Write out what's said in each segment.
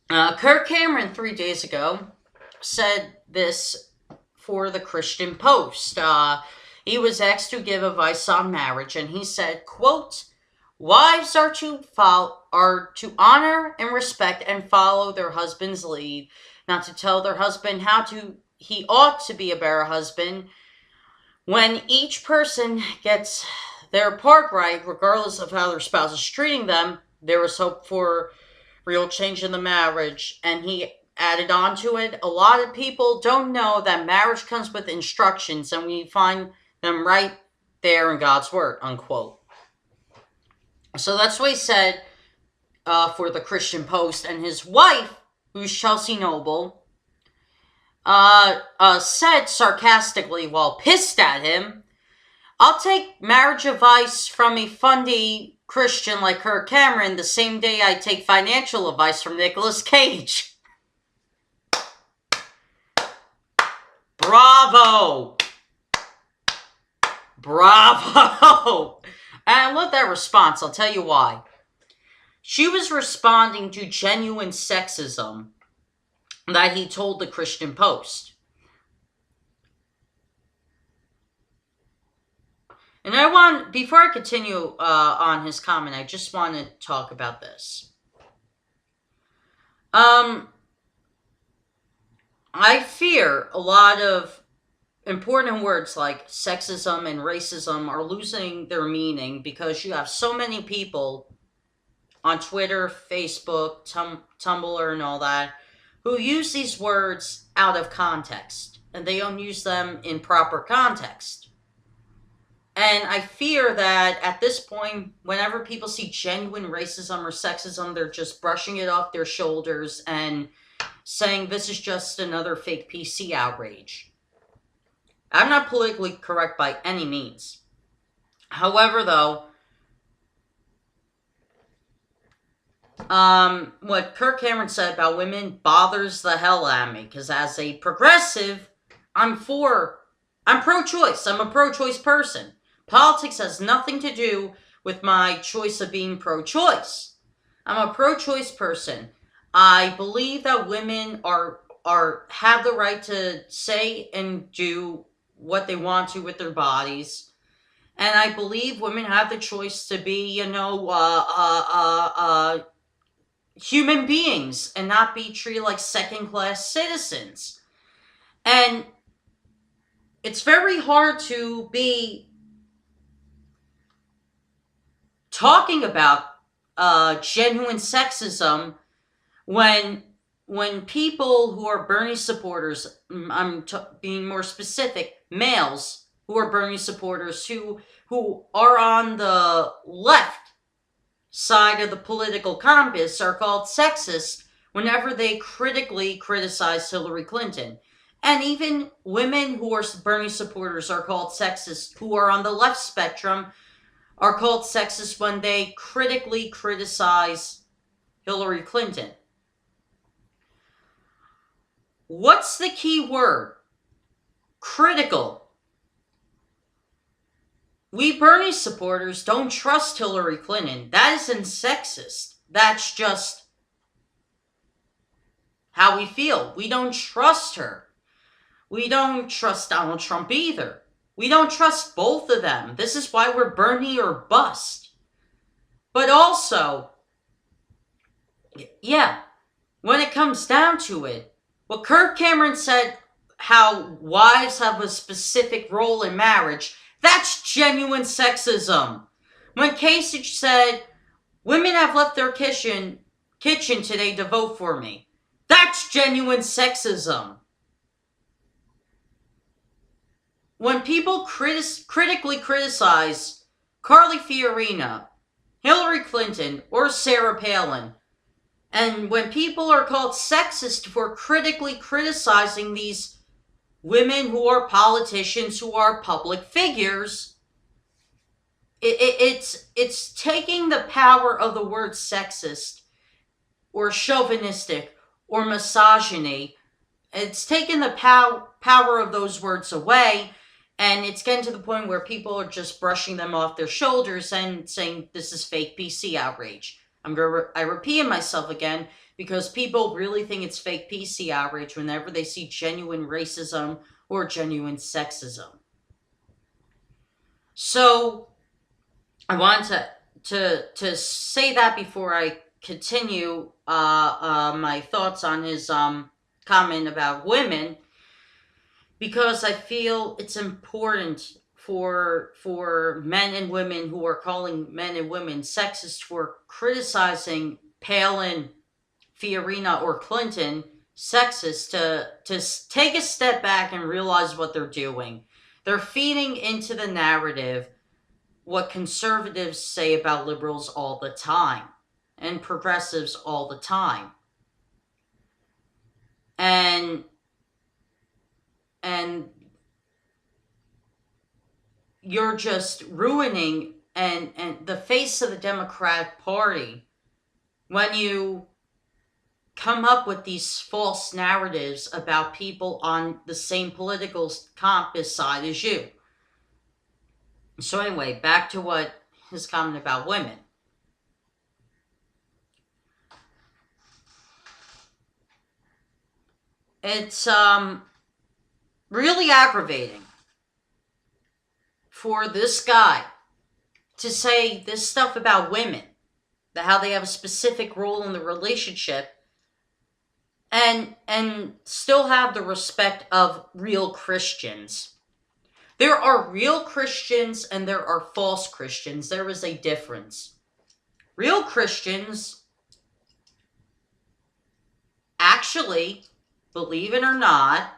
Kirk Cameron 3 days ago said this for the Christian Post. He was asked to give advice on marriage, and he said, "quote Wives are to honor and respect and follow their husband's lead, not to tell their husband how to he ought to be a better husband. When each person gets their part right, regardless of how their spouse is treating them, there is hope for real change in the marriage." And he added on to it, "A lot of people don't know that marriage comes with instructions, and we find them right there in God's word," unquote. So that's what he said for the Christian Post. And his wife, who's Chelsea Noble, said sarcastically while pissed at him, "I'll take marriage advice from a fundy Christian like Kirk Cameron the same day I take financial advice from Nicolas Cage." Bravo! Bravo! And I love that response. I'll tell you why. She was responding to genuine sexism that he told the Christian Post. And before I continue on his comment, I just want to talk about this. I fear a lot of important words like sexism and racism are losing their meaning because you have so many people on Twitter, Facebook, Tumblr, and all that who use these words out of context, and they don't use them in proper context. And I fear that at this point, whenever people see genuine racism or sexism, they're just brushing it off their shoulders and saying this is just another fake PC outrage. I'm not politically correct by any means. However, though, what Kirk Cameron said about women bothers the hell out of me, because as a progressive, I'm pro-choice. I'm a pro-choice person. Politics has nothing to do with my choice of being pro-choice. I'm a pro-choice person. I believe that women have the right to say and do what they want to with their bodies. And I believe women have the choice to be, human beings and not be treated like second-class citizens. And it's very hard to be talking about genuine sexism when people who are Bernie supporters, being more specific, males who are Bernie supporters, who are on the left side of the political compass, are called sexist whenever they critically criticize Hillary Clinton. And even women who are Bernie supporters are called sexist, who are on the left spectrum, are called sexist when they critically criticize Hillary Clinton. What's the key word? Critical. We Bernie supporters don't trust Hillary Clinton. That isn't sexist. That's just how we feel. We don't trust her. We don't trust Donald Trump either. We don't trust both of them. This is why we're Bernie or bust. But also, yeah, when it comes down to it, what Kirk Cameron said, how wives have a specific role in marriage, that's genuine sexism. When Kasich said, women have left their kitchen today to vote for me, that's genuine sexism. When people critically criticize Carly Fiorina, Hillary Clinton, or Sarah Palin, and when people are called sexist for critically criticizing these women who are politicians, who are public figures, it's taking the power of the word sexist or chauvinistic or misogyny. It's taking the power of those words away, and it's getting to the point where people are just brushing them off their shoulders and saying this is fake PC outrage. I repeat myself again because people really think it's fake PC outrage whenever they see genuine racism or genuine sexism. So I wanted to say that before I continue my thoughts on his comment about women, because I feel it's important for men and women who are calling men and women sexist for criticizing Palin, Fiorina, or Clinton sexist to take a step back and realize what they're doing. They're feeding into the narrative what conservatives say about liberals all the time and progressives all the time. And you're just ruining and the face of the Democratic Party when you come up with these false narratives about people on the same political compass side as you. So anyway, back to what his comment about women. It's really aggravating for this guy to say this stuff about women, that how they have a specific role in the relationship, and still have the respect of real Christians. There are real Christians and there are false Christians. There is a difference. Real Christians actually, believe it or not,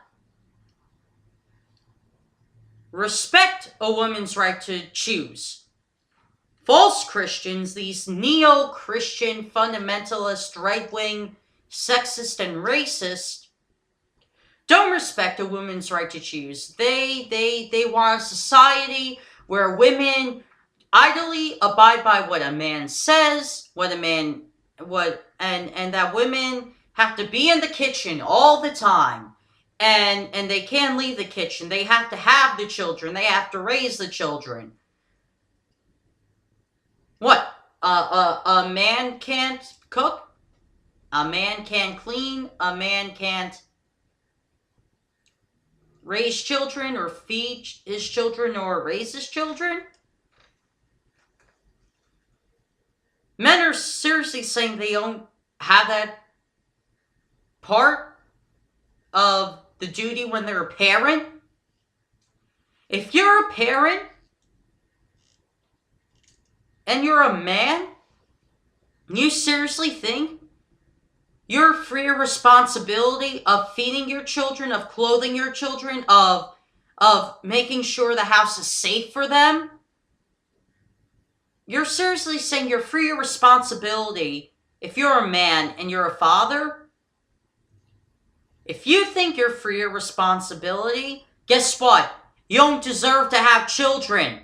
respect a woman's right to choose. False Christians, these neo-Christian, fundamentalist, right-wing, sexist, and racist, don't respect a woman's right to choose. They want a society where women idly abide by what a man says, and that women have to be in the kitchen all the time. And they can't leave the kitchen. They have to have the children. They have to raise the children. What? A man can't cook? A man can't clean? A man can't raise children or feed his children or raise his children? Men are seriously saying they don't have that part of the duty when they're a parent? If you're a parent and you're a man, you seriously think you're free of responsibility of feeding your children, of clothing your children, of making sure the house is safe for them? You're seriously saying you're free of responsibility if you're a man and you're a father? If you think you're free of responsibility, guess what? You don't deserve to have children.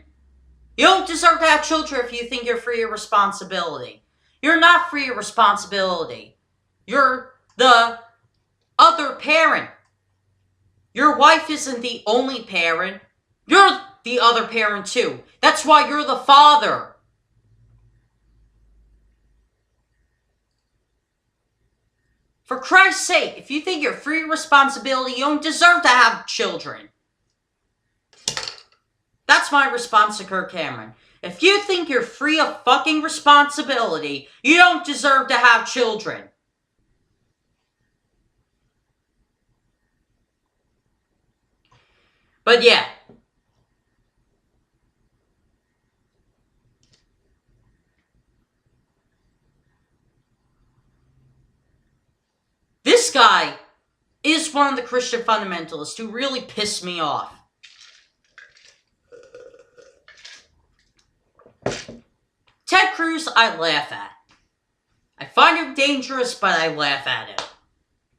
You don't deserve to have children if you think you're free of responsibility. You're not free of responsibility. You're the other parent. Your wife isn't the only parent. You're the other parent too. That's why you're the father. For Christ's sake, if you think you're free of responsibility, you don't deserve to have children. That's my response to Kirk Cameron. If you think you're free of fucking responsibility, you don't deserve to have children. But yeah. This guy is one of the Christian fundamentalists who really pissed me off. Ted Cruz, I laugh at. I find him dangerous, but I laugh at him.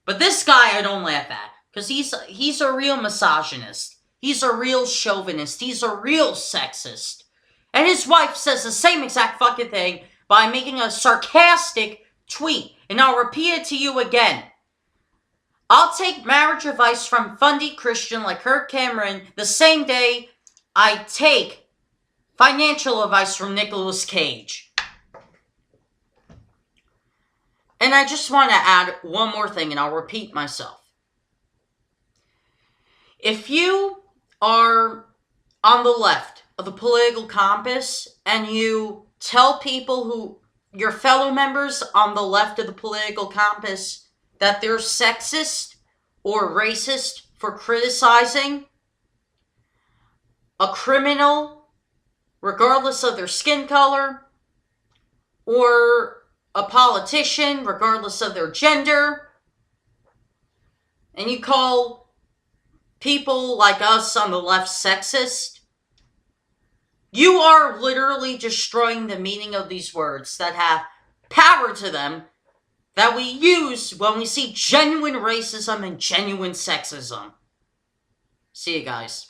But this guy I don't laugh at, because he's a real misogynist. He's a real chauvinist. He's a real sexist. And his wife says the same exact fucking thing by making a sarcastic tweet. And I'll repeat it to you again. I'll take marriage advice from fundy Christian like Kirk Cameron the same day I take financial advice from Nicolas Cage. I just want to add one more thing, and I'll repeat myself. If you are on the left of the political compass and you tell people who, your fellow members on the left of the political compass, that they're sexist or racist for criticizing a criminal, regardless of their skin color, or a politician, regardless of their gender, and you call people like us on the left sexist, you are literally destroying the meaning of these words that have power to them, that we use when we see genuine racism and genuine sexism. See you guys.